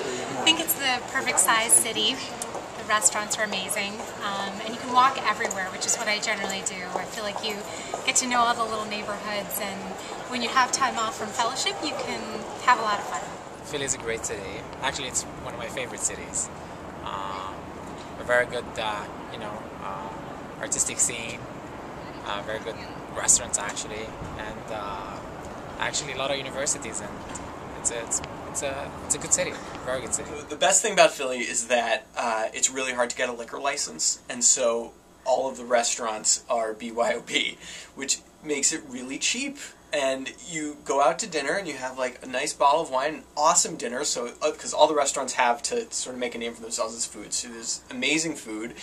I think it's the perfect size city. The restaurants are amazing, and you can walk everywhere, which is what I generally do. I feel like you get to know all the little neighborhoods, and when you have time off from fellowship, you can have a lot of fun. Philly is a great city. Actually, it's one of my favorite cities. A very good, artistic scene. Very good restaurants, actually, and actually a lot of universities, and it's a good city, very good city. The best thing about Philly is that it's really hard to get a liquor license, and so all of the restaurants are BYOB, which makes it really cheap. And you go out to dinner and you have like a nice bottle of wine, an awesome dinner, so because all the restaurants have to sort of make a name for themselves as food, so there's amazing food,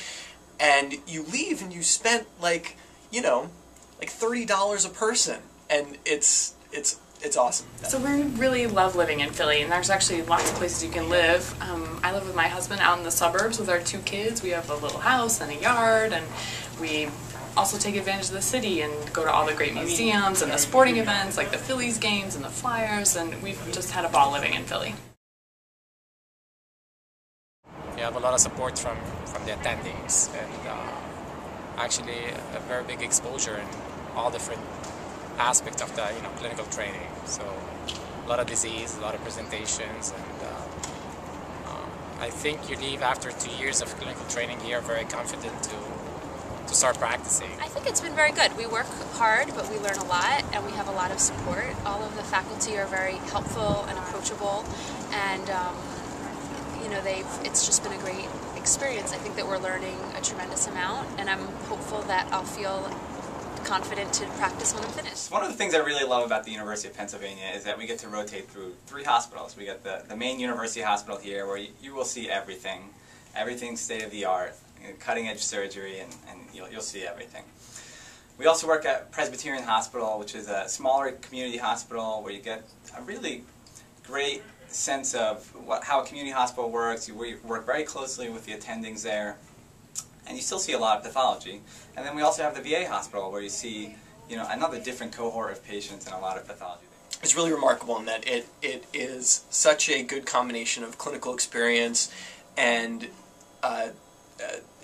and you leave and you spent like $30 a person, and it's awesome. So we really love living in Philly, and there's actually lots of places you can live. I live with my husband out in the suburbs with our 2 kids. We have a little house and a yard, and we also take advantage of the city and go to all the great museums and the sporting events like the Phillies games and the Flyers, and we've just had a ball living in Philly. You have a lot of support from the attendees, and actually a very big exposure in all different aspects of the clinical training. So a lot of disease, a lot of presentations, and I think you leave after 2 years of clinical training here very confident to start practicing. I think it's been very good. We work hard, but we learn a lot, and we have a lot of support. All of the faculty are very helpful and approachable, and it's just been a great experience. I think that we're learning a tremendous amount, and I'm hopeful that I'll feel confident to practice when I'm finished. One of the things I really love about the University of Pennsylvania is that we get to rotate through 3 hospitals. We got the main university hospital here, where you will see everything state of the art, cutting edge surgery, and you'll see everything. We also work at Presbyterian Hospital, which is a smaller community hospital where you get a really great sense of how a community hospital works. You work very closely with the attendings there, and you still see a lot of pathology. And then we also have the VA hospital, where you see another different cohort of patients and a lot of pathology there. It's really remarkable in that it is such a good combination of clinical experience and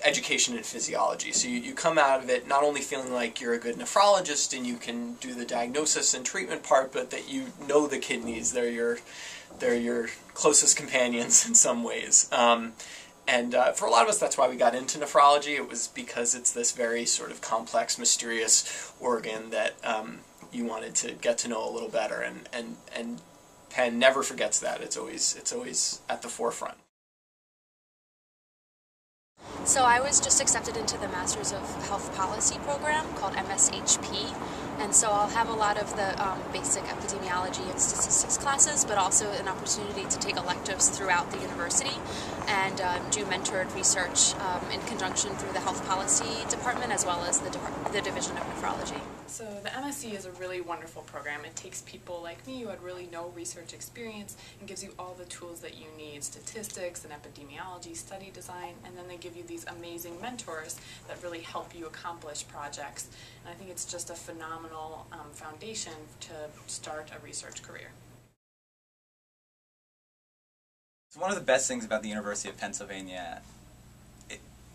education in physiology. So you come out of it not only feeling like you're a good nephrologist and you can do the diagnosis and treatment part, but that you know the kidneys. They're your closest companions in some ways. And for a lot of us, that's why we got into nephrology. It was because it's this very sort of complex, mysterious organ that you wanted to get to know a little better. And Penn never forgets that. It's always at the forefront. So I was just accepted into the Masters of Health Policy program called MSHP, and so I'll have a lot of the basic epidemiology and statistics classes, but also an opportunity to take electives throughout the university and do mentored research in conjunction through the Health Policy Department as well as the Division of Nephrology. So the MSc is a really wonderful program. It takes people like me who had really no research experience and gives you all the tools that you need: statistics and epidemiology, study design, and then they give you these amazing mentors that really help you accomplish projects. And I think it's just a phenomenal foundation to start a research career. So one of the best things about the University of Pennsylvania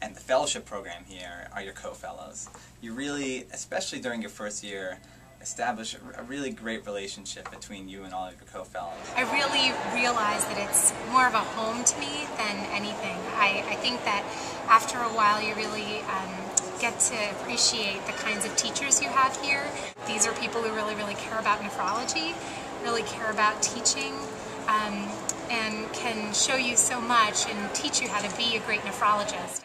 and the fellowship program here are your co-fellows. You really, especially during your first year, establish a really great relationship between you and all of your co-fellows. I really realize that it's more of a home to me than anything. I think that after a while you really get to appreciate the kinds of teachers you have here. These are people who really care about nephrology, really care about teaching, and can show you so much and teach you how to be a great nephrologist.